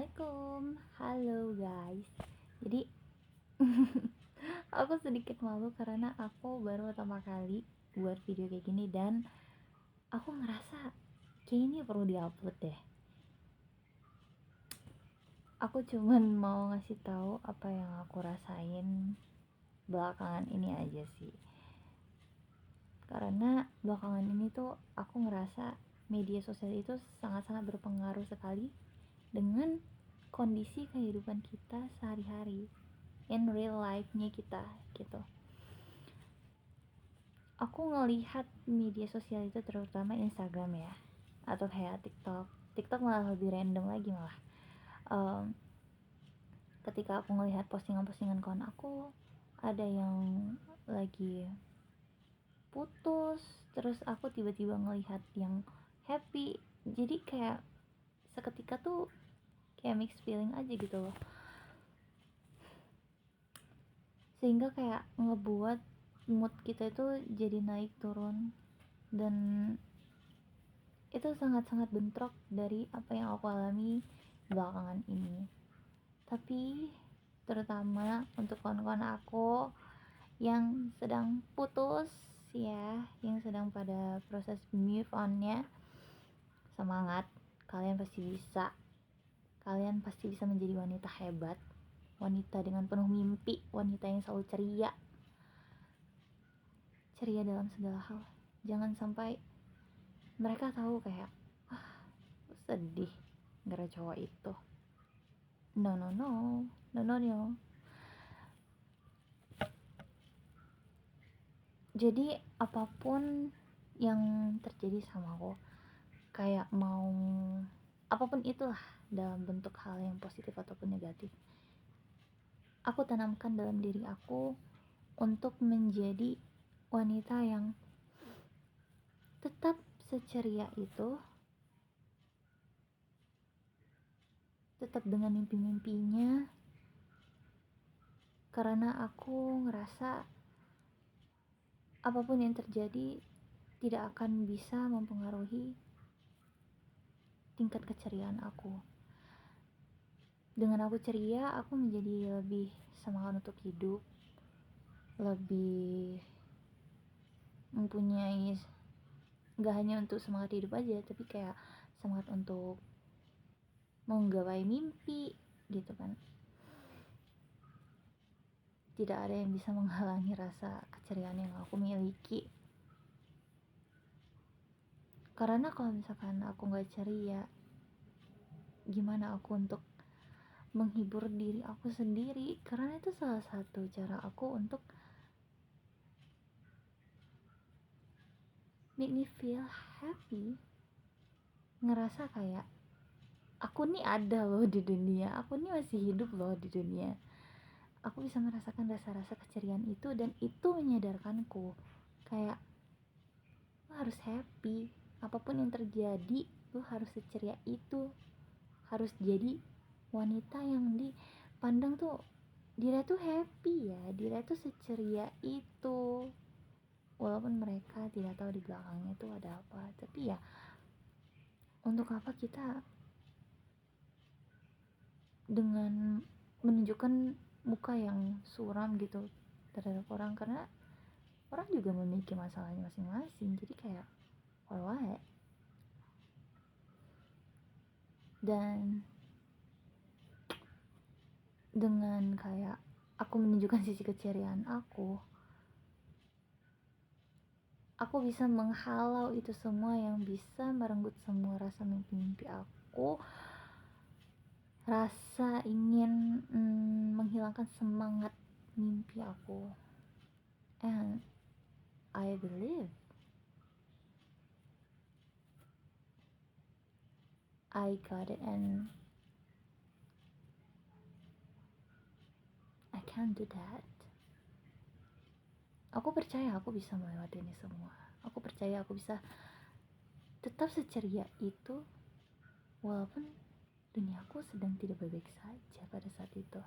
Assalamualaikum, halo guys. Jadi aku sedikit malu karena aku baru pertama kali buat video kayak gini dan aku ngerasa kayak ini perlu diupload deh. Aku cuman mau ngasih tahu apa yang aku rasain belakangan ini aja sih. Karena belakangan ini tuh aku ngerasa media sosial itu sangat-sangat berpengaruh sekali dengan kondisi kehidupan kita sehari-hari, in real life-nya kita gitu. Aku ngelihat media sosial itu terutama Instagram ya, atau kayak TikTok malah lebih random lagi malah. Ketika aku ngelihat postingan-postingan kawan aku, ada yang lagi putus, terus aku tiba-tiba ngelihat yang happy, jadi kayak seketika tuh kayak mixed feeling aja gitu loh, sehingga kayak ngebuat mood kita itu jadi naik turun, dan itu sangat-sangat bentrok dari apa yang aku alami belakangan ini. Tapi terutama untuk kawan-kawan aku yang sedang putus ya, yang sedang pada proses move on-nya, semangat, kalian pasti bisa menjadi wanita hebat, wanita dengan penuh mimpi, wanita yang selalu ceria dalam segala hal. Jangan sampai mereka tahu kayak sedih gara cowok itu. No. Jadi apapun yang terjadi sama aku, kayak mau apapun itulah dalam bentuk hal yang positif ataupun negatif, aku tanamkan dalam diri aku untuk menjadi wanita yang tetap seceria itu, tetap dengan mimpi-mimpinya, karena aku ngerasa apapun yang terjadi tidak akan bisa mempengaruhi tingkat keceriaan aku. Dengan aku ceria, aku menjadi lebih semangat untuk hidup, lebih mempunyai, gak hanya untuk semangat hidup aja, tapi kayak semangat untuk menggapai mimpi gitu kan. Tidak ada yang bisa menghalangi rasa keceriaan yang aku miliki. Karena kalau misalkan aku gak ceria, gimana aku untuk menghibur diri aku sendiri? Karena itu salah satu cara aku untuk make me feel happy, ngerasa kayak aku nih ada loh di dunia, aku nih masih hidup loh di dunia. Aku bisa merasakan rasa-rasa keceriaan itu, dan itu menyadarkanku kayak lo harus happy, apapun yang terjadi lo harus seceria itu, harus jadi wanita yang dipandang tuh dia tuh happy ya, dia tuh seceria itu, walaupun mereka tidak tahu di belakangnya itu ada apa. Tapi ya untuk apa kita dengan menunjukkan muka yang suram gitu terhadap orang, karena orang juga memiliki masalahnya masing-masing. Jadi kayak what? Dan dengan kayak aku menunjukkan sisi keceriaan aku bisa menghalau itu semua yang bisa merenggut semua rasa mimpi-mimpi aku, rasa ingin menghilangkan semangat mimpi aku. And I believe I got it, and I can do that. Aku percaya aku bisa melewati ini semua. Aku percaya aku bisa tetap seceria itu walaupun duniaku sedang tidak baik-baik saja pada saat itu.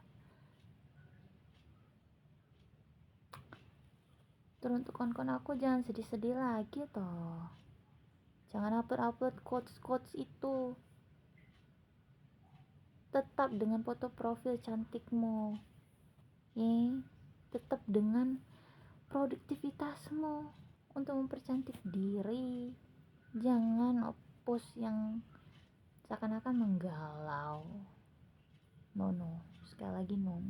Terus untuk kawan-kawan aku, jangan sedih-sedih lagi toh. Jangan upload quotes itu. tetap dengan foto profil cantikmu, tetap dengan produktivitasmu untuk mempercantik diri. Jangan post yang seakan-akan menggalau. No, sekali lagi no.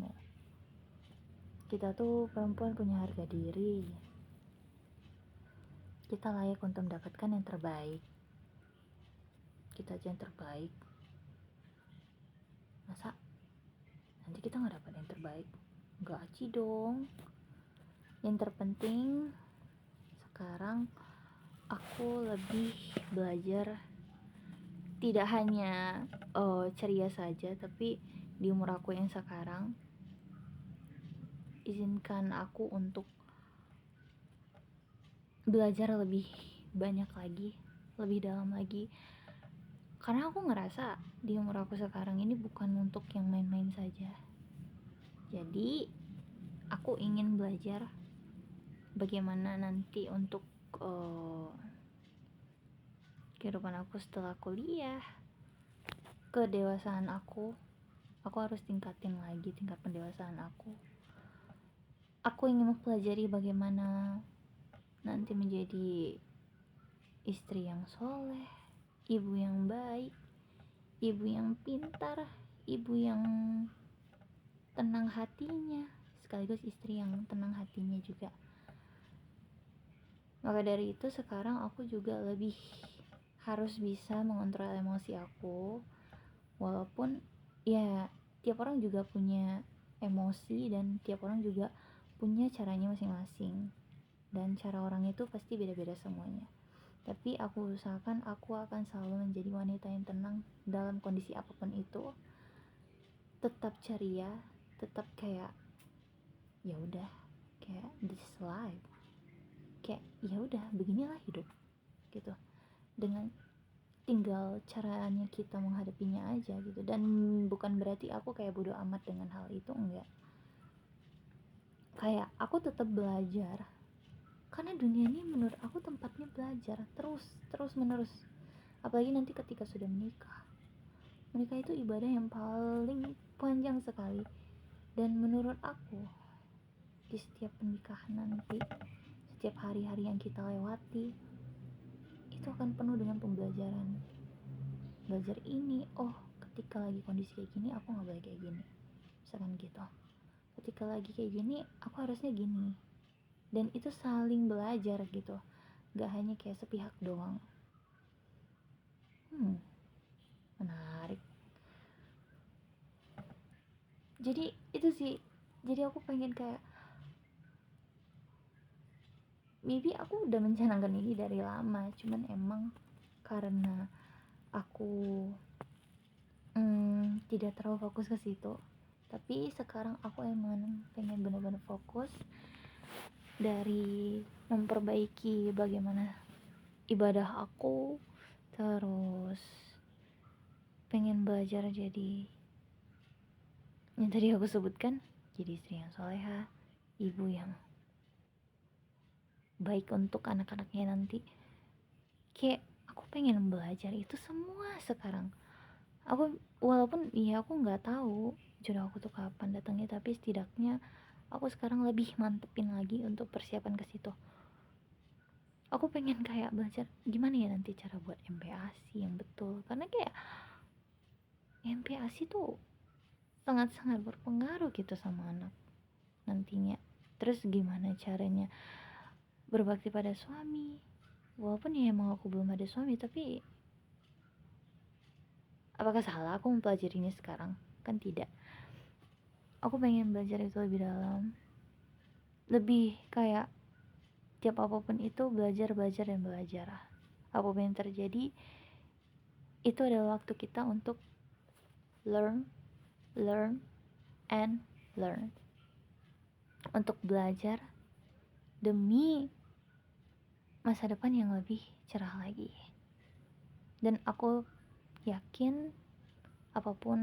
Kita tuh perempuan punya harga diri. Kita layak untuk mendapatkan yang terbaik. Kita aja yang terbaik, masa nanti kita nggak dapat yang terbaik? Nggak aci dong. Yang terpenting sekarang aku lebih belajar, tidak hanya ceria saja, tapi di umur aku yang sekarang, izinkan aku untuk belajar lebih banyak lagi, lebih dalam lagi, karena aku ngerasa di umur aku sekarang ini bukan untuk yang main-main saja. Jadi aku ingin belajar bagaimana nanti untuk kehidupan aku setelah kuliah, kedewasaan aku harus tingkatin lagi tingkat pendewasaan aku. Aku ingin mempelajari bagaimana nanti menjadi istri yang soleh, ibu yang baik, ibu yang pintar, ibu yang tenang hatinya, sekaligus istri yang tenang hatinya juga. Maka dari itu sekarang aku juga lebih harus bisa mengontrol emosi aku, walaupun ya tiap orang juga punya emosi dan tiap orang juga punya caranya masing-masing, dan cara orang itu pasti beda-beda semuanya. Tapi aku usahakan aku akan selalu menjadi wanita yang tenang dalam kondisi apapun itu, tetap ceria, tetap kayak ya udah, kayak this life, kayak ya udah beginilah hidup gitu, dengan tinggal caranya kita menghadapinya aja gitu. Dan bukan berarti aku kayak bodo amat dengan hal itu, enggak. Kayak aku tetap belajar, karena dunia ini menurut aku tempatnya belajar terus menerus. Apalagi nanti ketika sudah menikah itu ibadah yang paling panjang sekali. Dan menurut aku di setiap pernikahan nanti, setiap hari-hari yang kita lewati itu akan penuh dengan pembelajaran. Belajar ini, oh ketika lagi kondisi kayak gini aku gak boleh kayak gini, misalkan gitu. Ketika lagi kayak gini aku harusnya gini. Dan itu saling belajar gitu, gak hanya kayak sepihak doang. Menarik. Jadi itu sih, jadi aku pengen kayak, maybe aku udah mencanangkan ini dari lama, cuman emang karena aku tidak terlalu fokus ke situ. Tapi sekarang aku emang pengen benar-benar fokus dari memperbaiki bagaimana ibadah aku, terus pengen belajar jadi yang tadi aku sebutkan, jadi istri yang soleha, ibu yang baik untuk anak-anaknya nanti. Kayak aku pengen belajar itu semua sekarang. Aku walaupun ya aku nggak tahu jodoh aku tuh kapan datangnya, tapi setidaknya aku sekarang lebih mantepin lagi untuk persiapan ke situ. Aku pengen kayak belajar gimana ya nanti cara buat MPASI yang betul, karena kayak MPASI tuh sangat-sangat berpengaruh gitu sama anak nantinya. Terus gimana caranya berbakti pada suami, walaupun ya emang aku belum ada suami, tapi apakah salah aku mempelajarinya sekarang? Kan tidak. Aku pengen belajar itu lebih dalam, lebih kayak tiap apapun itu belajar dan belajar. Apapun yang terjadi itu adalah waktu kita untuk learn and learn, untuk belajar demi masa depan yang lebih cerah lagi. Dan aku yakin apapun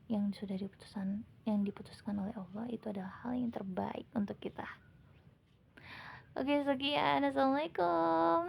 yang sudah diputuskan oleh Allah itu adalah hal yang terbaik untuk kita. Oke, sekian. Assalamualaikum.